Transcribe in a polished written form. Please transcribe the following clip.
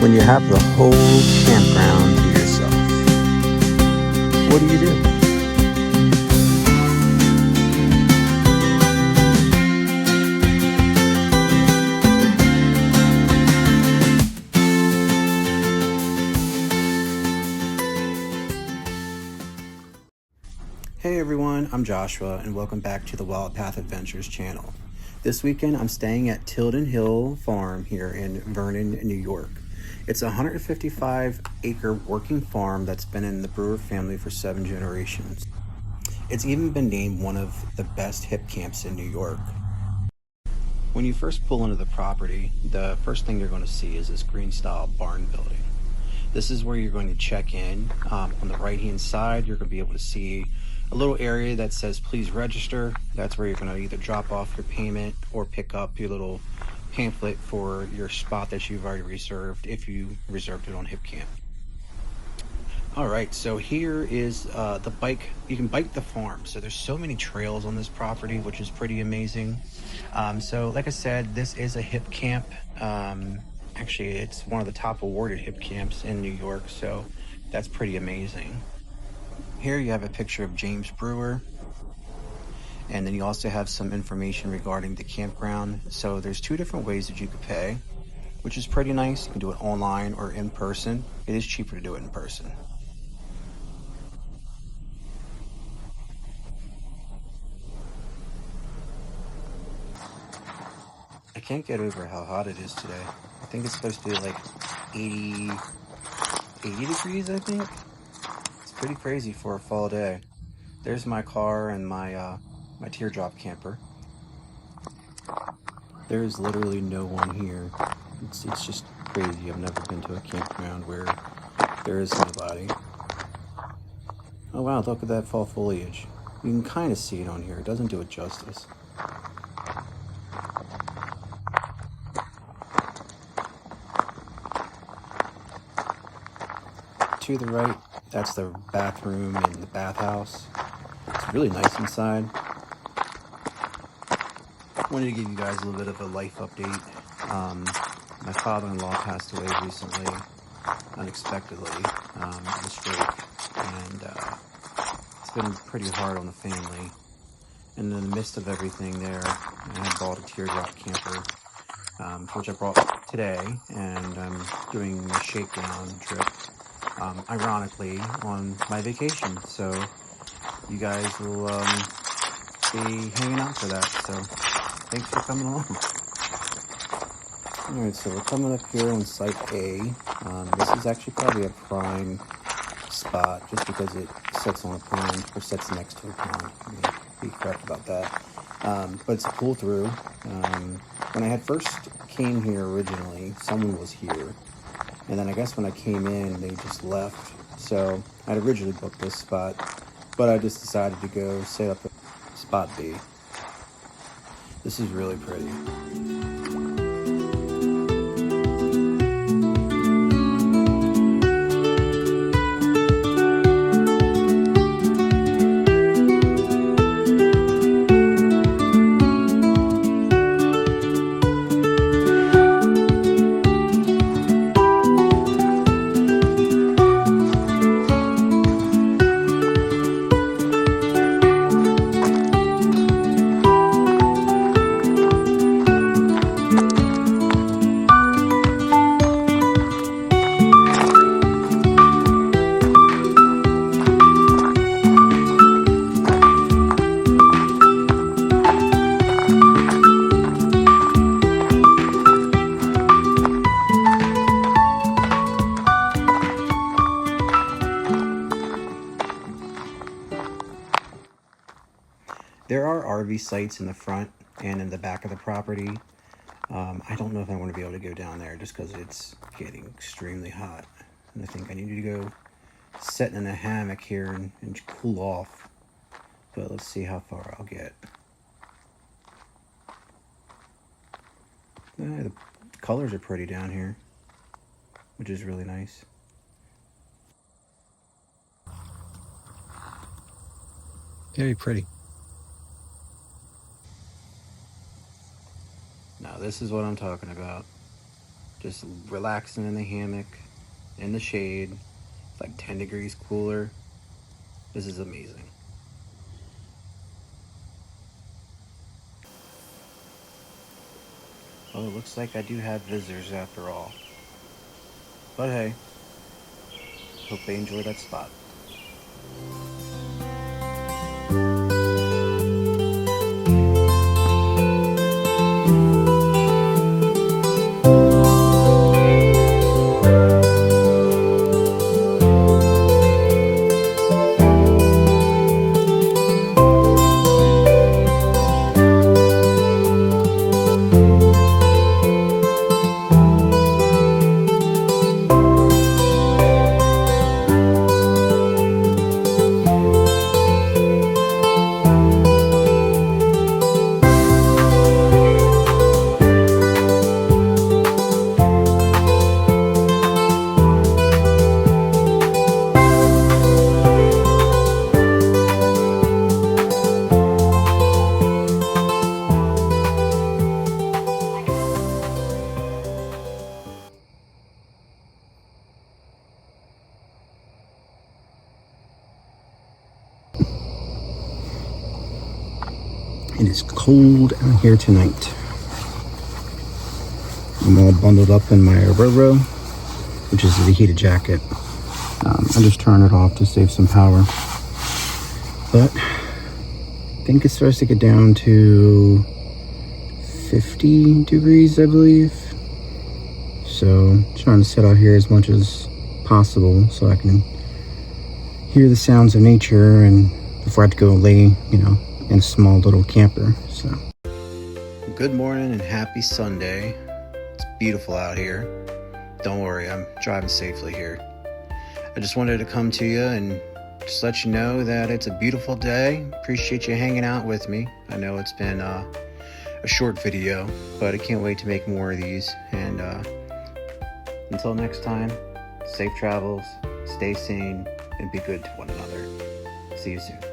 when you have the whole campground to yourself? What do you do? Hey everyone, I'm Joshua and welcome back to the Wild Path Adventures channel. This weekend I'm staying at Tilden Hill Farm here in Vernon, New York. It's a 155 acre working farm that's been in the Brewer family for 7 generations. It's even been named one of the best Hipcamps in New York. When you first pull into the property, the first thing you're going to see is this green style barn building. This is where you're going to check in. On the right hand side, you're going to be able to see a little area that says please register. That's where you're going to either drop off your payment or pick up your little pamphlet for your spot that you've already reserved if you reserved it on Hipcamp. Alright, so here is the bike. You can bike the farm. So there's so many trails on this property, which is pretty amazing. So like I said, this is a Hipcamp. Actually, it's one of the top awarded Hipcamps in New York, so that's pretty amazing. Here you have a picture of James Brewer, and then you also have some information regarding the campground. So there's 2 different ways that you could pay, which is pretty nice. You can do it online or in person. It is cheaper to do it in person. I can't get over how hot it is today. I think it's supposed to be like 80 degrees, I think. It's pretty crazy for a fall day. There's my car and my teardrop camper. There's literally no one here. It's just crazy. I've never been to a campground where there is nobody. Oh wow, look at that fall foliage. You can kind of see it on here. It doesn't do it justice. To the right, that's the bathroom and the bathhouse. It's really nice inside. Wanted to give you guys a little bit of a life update. My father-in-law passed away recently, unexpectedly, in a stroke, and it's been pretty hard on the family. And in the midst of everything there, I had bought a teardrop camper, which I brought today, and I'm doing a shakedown trip. Ironically, on my vacation, so you guys will be hanging out for that, so thanks for coming along. Alright, so we're coming up here on Site A. This is actually probably a prime spot, just because it sits on a pond, or sits next to a pond. Let me be correct about that. But it's a pull through. When I had first came here originally, someone was here. And then I guess when I came in, they just left. So I'd originally booked this spot, but I just decided to go set up at spot B. This is really pretty. There are RV sites in the front and in the back of the property. I don't know if I want to be able to go down there just because it's getting extremely hot. And I think I need to go sit in a hammock here and cool off. But let's see how far I'll get. The colors are pretty down here, which is really nice. Very pretty. Now this is what I'm talking about. just relaxing in the hammock, in the shade. It's like 10 degrees cooler. This is amazing. Well, it looks like I do have visitors after all. But hey, hope they enjoy that spot. It is cold out here tonight. I'm all bundled up in my Roro, which is the heated jacket. I just turned it off to save some power. But I think it starts to get down to 50 degrees, I believe. So trying to sit out here as much as possible so I can hear the sounds of nature and before I have to go lay, in a small little camper. So good morning and happy Sunday. It's beautiful out here. Don't worry, I'm driving safely here. I just wanted to come to you and just let you know that it's a beautiful day. Appreciate you hanging out with me. I know it's been a short video, but I can't wait to make more of these. And until next time, safe travels, stay sane, and be good to one another. See you soon.